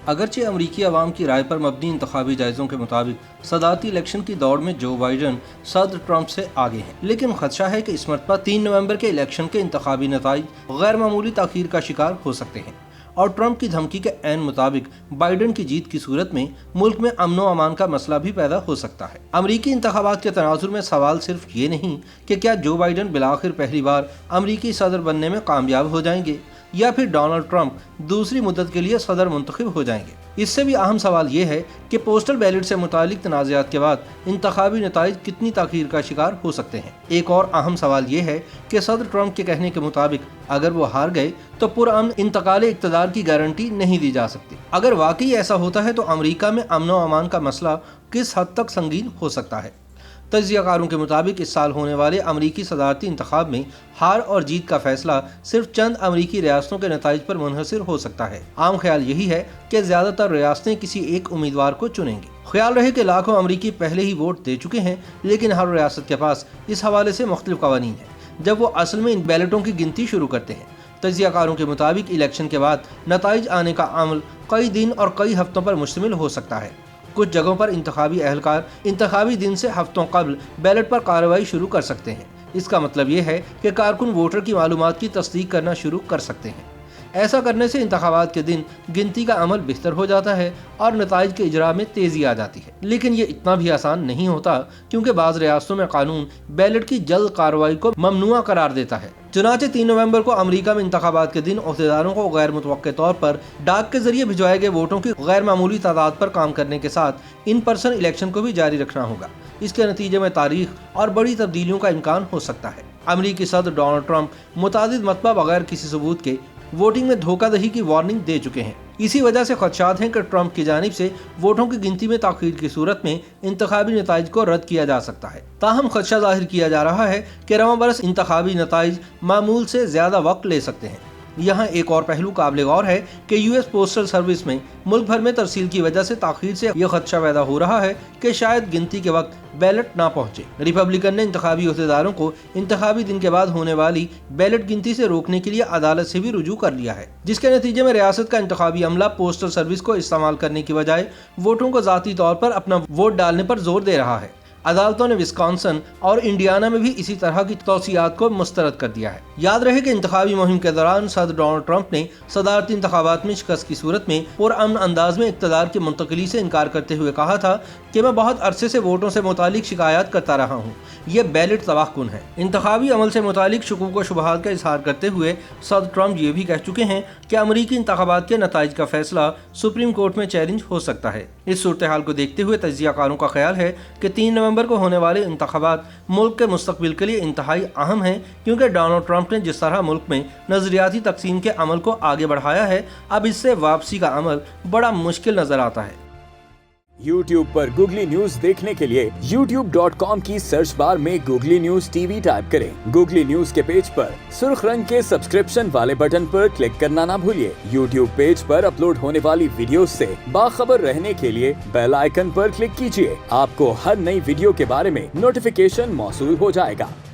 اگرچہ امریکی عوام کی رائے پر مبنی انتخابی جائزوں کے مطابق صدارتی الیکشن کی دوڑ میں جو بائیڈن صدر ٹرمپ سے آگے ہیں، لیکن خدشہ ہے کہ اس مرتبہ 3 نومبر کے الیکشن کے انتخابی نتائج غیر معمولی تاخیر کا شکار ہو سکتے ہیں اور ٹرمپ کی دھمکی کے عین مطابق بائیڈن کی جیت کی صورت میں ملک میں امن و امان کا مسئلہ بھی پیدا ہو سکتا ہے۔ امریکی انتخابات کے تناظر میں سوال صرف یہ نہیں کہ کیا جو بائیڈن بالآخر پہلی بار امریکی صدر بننے میں کامیاب ہو جائیں گے یا پھر ڈونلڈ ٹرمپ دوسری مدت کے لیے صدر منتخب ہو جائیں گے۔ اس سے بھی اہم سوال یہ ہے کہ پوسٹل بیلٹ سے متعلق تنازعات کے بعد انتخابی نتائج کتنی تاخیر کا شکار ہو سکتے ہیں۔ ایک اور اہم سوال یہ ہے کہ صدر ٹرمپ کے کہنے کے مطابق اگر وہ ہار گئے تو پرامن انتقال اقتدار کی گارنٹی نہیں دی جا سکتی۔ اگر واقعی ایسا ہوتا ہے تو امریکہ میں امن و امان کا مسئلہ کس حد تک سنگین ہو سکتا ہے۔ تجزیہ کاروں کے مطابق اس سال ہونے والے امریکی صدارتی انتخاب میں ہار اور جیت کا فیصلہ صرف چند امریکی ریاستوں کے نتائج پر منحصر ہو سکتا ہے۔ عام خیال یہی ہے کہ زیادہ تر ریاستیں کسی ایک امیدوار کو چنیں گی۔ خیال رہے کہ لاکھوں امریکی پہلے ہی ووٹ دے چکے ہیں، لیکن ہر ریاست کے پاس اس حوالے سے مختلف قوانین ہیں جب وہ اصل میں ان بیلٹوں کی گنتی شروع کرتے ہیں۔ تجزیہ کاروں کے مطابق الیکشن کے بعد نتائج آنے کا عمل کئی دن اور کئی ہفتوں پر مشتمل ہو سکتا ہے۔ کچھ جگہوں پر انتخابی اہلکار انتخابی دن سے ہفتوں قبل بیلٹ پر کارروائی شروع کر سکتے ہیں۔ اس کا مطلب یہ ہے کہ کارکن ووٹر کی معلومات کی تصدیق کرنا شروع کر سکتے ہیں۔ ایسا کرنے سے انتخابات کے دن گنتی کا عمل بہتر ہو جاتا ہے اور نتائج کے اجراء میں تیزی آ جاتی ہے، لیکن یہ اتنا بھی آسان نہیں ہوتا کیونکہ بعض ریاستوں میں قانون بیلٹ کی جلد کارروائی کو ممنوع قرار دیتا ہے۔ چنانچہ 3 نومبر کو امریکہ میں انتخابات کے دن عہدیداروں کو غیر متوقع طور پر ڈاک کے ذریعے بھجوائے گئے ووٹوں کی غیر معمولی تعداد پر کام کرنے کے ساتھ ان پرسن الیکشن کو بھی جاری رکھنا ہوگا۔ اس کے نتیجے میں تاریخ اور بڑی تبدیلیوں کا امکان ہو سکتا ہے۔ امریکی صدر ڈونلڈ ٹرمپ متعدد مرتبہ بغیر کسی ثبوت کے ووٹنگ میں دھوکہ دہی کی وارننگ دے چکے ہیں۔ اسی وجہ سے خدشات ہیں کہ ٹرمپ کی جانب سے ووٹوں کی گنتی میں تاخیر کی صورت میں انتخابی نتائج کو رد کیا جا سکتا ہے۔ تاہم خدشہ ظاہر کیا جا رہا ہے کہ رواں برس انتخابی نتائج معمول سے زیادہ وقت لے سکتے ہیں۔ یہاں ایک اور پہلو قابل غور ہے کہ یو ایس پوسٹل سروس میں ملک بھر میں ترسیل کی وجہ سے تاخیر سے یہ خدشہ پیدا ہو رہا ہے کہ شاید گنتی کے وقت بیلٹ نہ پہنچے۔ ریپبلکن نے انتخابی عہدیداروں کو انتخابی دن کے بعد ہونے والی بیلٹ گنتی سے روکنے کے لیے عدالت سے بھی رجوع کر لیا ہے، جس کے نتیجے میں ریاست کا انتخابی عملہ پوسٹل سروس کو استعمال کرنے کی بجائے ووٹوں کو ذاتی طور پر اپنا ووٹ ڈالنے پر زور دے رہا ہے۔ عدالتوں نے وسکانسن اور انڈیانا میں بھی اسی طرح کی توصیات کو مسترد کر دیا ہے۔ یاد رہے کہ انتخابی مہم کے دوران صدر ڈونلڈ ٹرمپ نے صدارتی انتخابات میں شکست کی صورت میں پرامن انداز میں اقتدار کی منتقلی سے انکار کرتے ہوئے کہا تھا کہ میں بہت عرصے سے ووٹوں سے متعلق شکایات کرتا رہا ہوں، یہ بیلٹ تباہ کن ہے۔ انتخابی عمل سے متعلق شکوک و شبہات کا اظہار کرتے ہوئے صدر ٹرمپ یہ بھی کہہ چکے ہیں کہ امریکی انتخابات کے نتائج کا فیصلہ سپریم کورٹ میں چیلنج ہو سکتا ہے۔ اس صورتحال کو دیکھتے ہوئے تجزیہ کاروں کا خیال ہے کہ 3 نومبر کو ہونے والے انتخابات ملک کے مستقبل کے لیے انتہائی اہم ہیں، کیونکہ ڈونلڈ ٹرمپ نے جس طرح ملک میں نظریاتی تقسیم کے عمل کو آگے بڑھایا ہے، اب اس سے واپسی کا عمل بڑا مشکل نظر آتا ہے۔ YouTube پر گوگلی نیوز دیکھنے کے لیے youtube.com کی سرچ بار میں googly news T V type کریں۔ گوگلی نیوز کے پیج پر سرخ رنگ کے سبسکرپشن والے بٹن پر کلک کرنا نہ بھولیے۔ YouTube پیج پر اپلوڈ ہونے والی ویڈیوز سے باخبر رہنے کے لیے بیل آئیکن پر کلک کیجیے۔ آپ کو ہر نئی ویڈیو کے بارے میں نوٹیفیکیشن موصول ہو جائے گا۔